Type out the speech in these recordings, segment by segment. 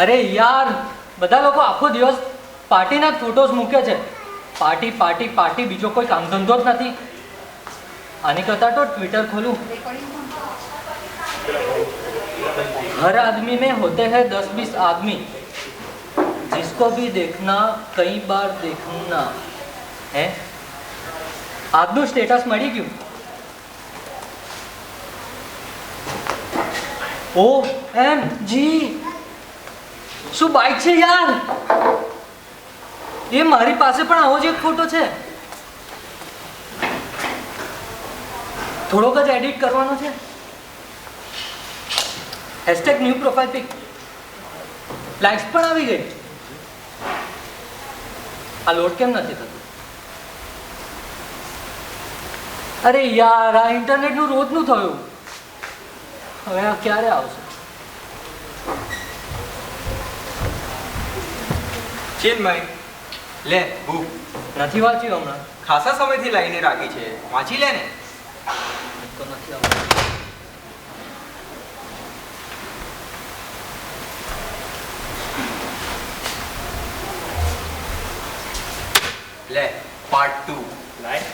અરે યાર, બધા લોકો આખો દિવસ પાર્ટીના જ ફોટોઝ મૂકે છે. પાર્ટી પાર્ટી પાર્ટી, બીજો કોઈ કામ ધંધો જ નથી. આની કરતા તો ટ્વિટર खोलूं. हर आदमी में होते हैं 10-20 आदमी, जिसको भी देखना कई बार देखना है. આજનું સ્ટેટસ મળી ગયું. OMG, શું બાઈક છે યાર! એ મારી પાસે પણ આવો જ એક ફોટો છે. થોડોક જ એડિટ કરવાનો છે. #New profile pick. લાઇક્સ પણ આવી ગઈ. આ લોડ કેમ નથી થતું? અરે યાર, આ ઇન્ટરનેટનું રોજનું થયું. હવે આ ક્યારે આવશે? ચિન્મય, લે બુક. નથી વાંચ્યું હમણાં. ખાસા સમયથી લાઈને રાખી છે, વાંચી લે ને. તો નથી આવતું. લે પાર્ટ 2 લાઈ.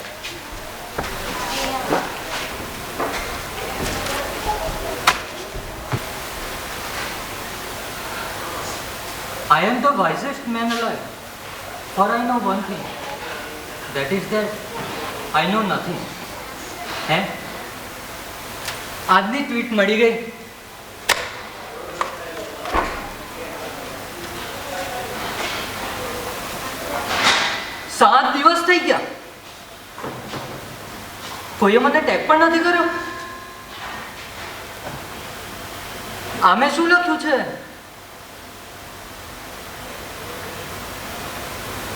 I am the wisest man alive, for I know one thing, that is that I know nothing. હે? આજની ટ્વીટ મળી ગઈ. સાત દિવસ થઈ ગયા, કોઈએ મને ટેગ પણ નથી કર્યો. આમે શું લખ્યું છે?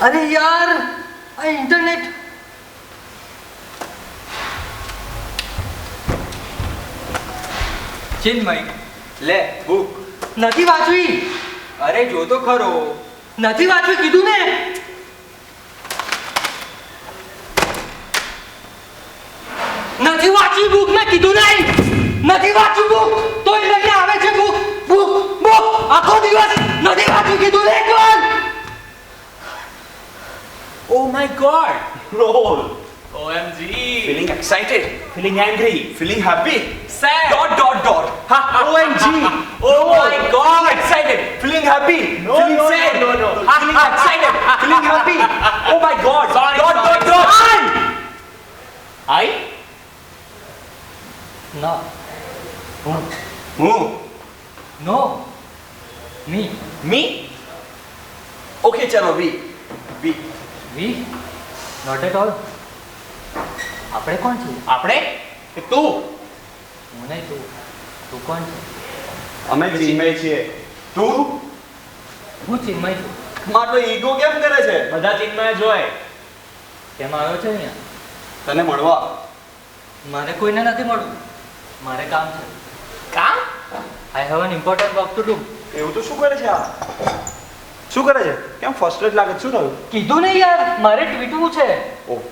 અરે યાર, આ ઇન્ટરનેટ. ચિન્મય, લે બુક. નથી વાંચવી. અરે જો તો ખરો. નથી વાંચવી કીધું ને. નથી વાંચવી બુક, મેં કીધું નહીં. નથી વાંચવી બુક, તોય લઈને આવે છે બુક બુક બુક આખો દિવસ. નથી વાંચવી કીધું ને એકવાર. Oh my god! Roll! OMG! Feeling excited? Feeling angry? Feeling happy? Sad! Dot! Ha! OMG! Oh my god! Excited! Feeling happy? No, Feeling no, sad? no, no, no. Feeling excited? Feeling happy? Oh my god! Sorry, Dot! I? ના. હું? No. Me. Me? Okay, chalo, we. We. Not at all. આપણે કોણ છીએ? આપણે? કે તું? હું નહીં, તું. તું કોણ છે? અમે ચિન્મય છીએ. તું? હું ચિન્મય છું. મારો ઈગો કેમ કરે છે? બધા ચિન્મય જોય. કેમ આવ્યો છે અહીંયા? તને મળવા. મારે કોઈને નથી મળવું. મારે કામ છે. કામ? I have an important work to do. એવું તો શું કરે છે આ? શું કરે છે? કેમ ફ્રસ્ટ્રેટ લાગે છે? શું થયું? કીધું નહીં યાર, મારે ટ્વીટવું છે. ઓહ,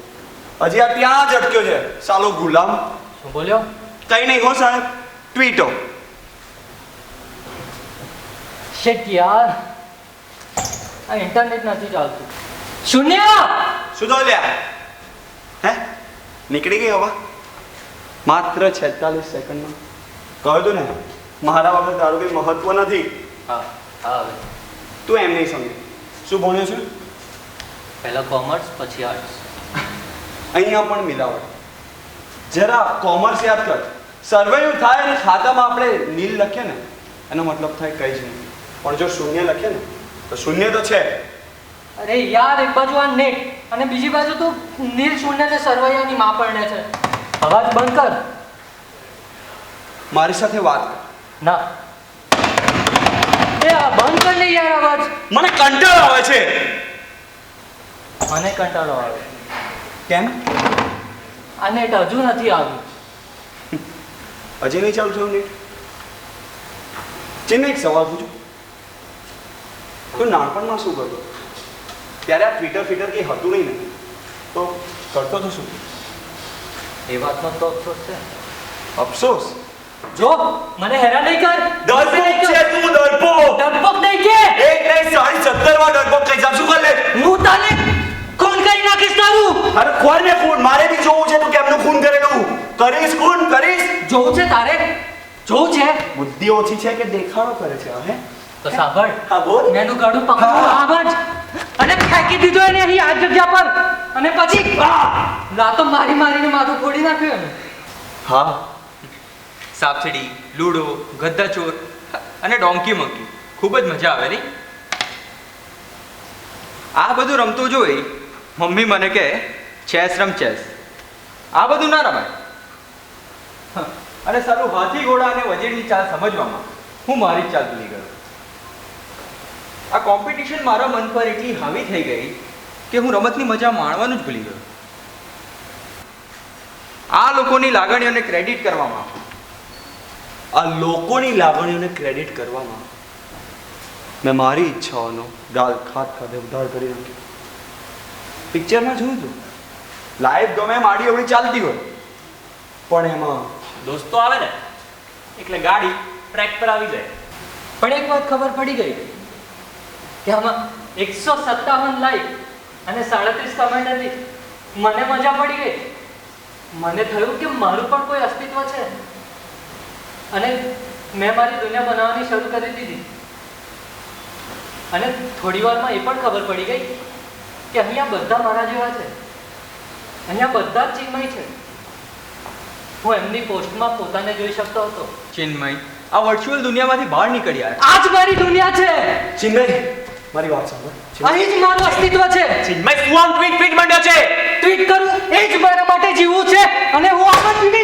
હજી આ ત્યાં જ અટક્યો છે સાલો ગુલામ. શું બોલ્યો? કઈ નહીં હો સાહેબ, ટ્વીટો. શિટ યાર, આ ઇન્ટરનેટ નથી ચાલતું. શૂન્ય. શું થયું લ્યા? હે? નીકળી ગઈ હવા? માત્ર 46 સેકન્ડમાં. કહ્યું તું ને, મારા વગર તારું કંઈ મહત્વ નથી. હા હા. હવે તું એમ નહીં સમજે. શું ભણ્યો છે? પહેલા કોમર્સ, પછી આર્ટ્સ. અહીંયા પણ મિલાવટ. જરા કોમર્સ યાદ કર. સર્વેનું થાય અને ખાતામાં આપણે નીલ લખીએ ને, એનો મતલબ થાય કંઈ જ નહીં. પણ જો શૂન્ય લખીએ ને, તો શૂન્ય તો છે. અરે યાર, એક બાજુ આ નેટ અને બીજી બાજુ તો નીલ શૂન્ય ને સરવૈયાની માં પડને છે. અવાજ બંધ કર. મારી સાથે વાત કર. ના, એ આ બંધ કર ને યાર અવાજ. મને કંટાળો આવે છે. મને કંટાળો આવે. કેમ? આ નેટ હજુ નથી આવ્યું. હજી નહીં ચાલુ થયું નેટ? ચિન્મય, એક સવાલ પૂછું. તું નાનપણમાં શું કરતો? ત્યારે આ ટ્વિટર કંઈ હતું નહીં ને, તો કરતો તો શું? એ વાતનો તો અફસોસ છે. અફસોસ? જો મને હેરાન નહીં કર. ડરપોક છે તું, ડરપોક. ડરપોક નહીં કે બુદ્ધિ ઓછી છે કે દેખાડો કરે છે હે તો સાંભળ હા બોલ મેનું ગાડું પકડું આમ જ અને ફેંકી દીધો એને અહીં આ જગ્યા પર અને પછી લાતો મારી મારીને માથું ફોડી નાખ્યું એને. હા સાપસીડી લૂડો ગદ્દાચોર અને ડોંકી મંકી ખૂબ જ મજા આવે નહીં આ બધું રમતો જોઈ મમ્મી મને કહે ચેસ રમ ચેસ આ બધું ના રમાય અને સારું હાથી ઘોડા અને વજીરની ચાલ સમજવામાં હું મારી જ ચાલ ભૂલી ગયો આ કોમ્પિટિશન મારા મન પર એટલી હાવી થઈ ગઈ કે હું રમતની મજા માણવાનું જ ભૂલી ગયો આ લોકોની લાગણીઓને ક્રેડિટ કરવામાં આ લોકોની લાગણીઓને ક્રેડિટ કરવામાં મેં મારી ઈચ્છાઓનો ગાલ ખાધે ઉધાર કરી નાખ્યો પિક્ચરમાં જોયું હતું લાઈફ ગમે માડી એવડી ચાલતી હોય પણ એમાં દોસ્તો આવે ને એટલે ગાડી ટ્રેક પર આવી જાય. પણ એક વાત ખબર પડી ગઈ કે આમાં 157 લાઈક અને 37 કમેન્ટ હતી. મને મજા પડી ગઈ. મને થયું કે મારું પણ કોઈ અસ્તિત્વ છે અને મેં મારી દુનિયા બનાવવાની શરૂ કરી દીધી. અને થોડી વારમાં એ પણ ખબર પડી ગઈ કે અહીંયા બધા મારા જેવા છે. અહીંયા બધા જ ચિન્મય છે. હું એમની પોસ્ટમાં પોતાને જોઈ શકતો હતો. ચિન્મય આ વર્ચ્યુઅલ દુનિયામાંથી બહાર નીકળ્યા આ જ મારી દુનિયા છે. ચિન્મય મારી વાત સાંભળ ચિન્મય. અહીં જ મારું અસ્તિત્વ છે. ચિન્મય શું આમ ટ્વીટ માંડ્યો છે? ટ્વીટ કરું એ જ મારા માટે જીવવું છે અને હું આમ જ જીવીશ.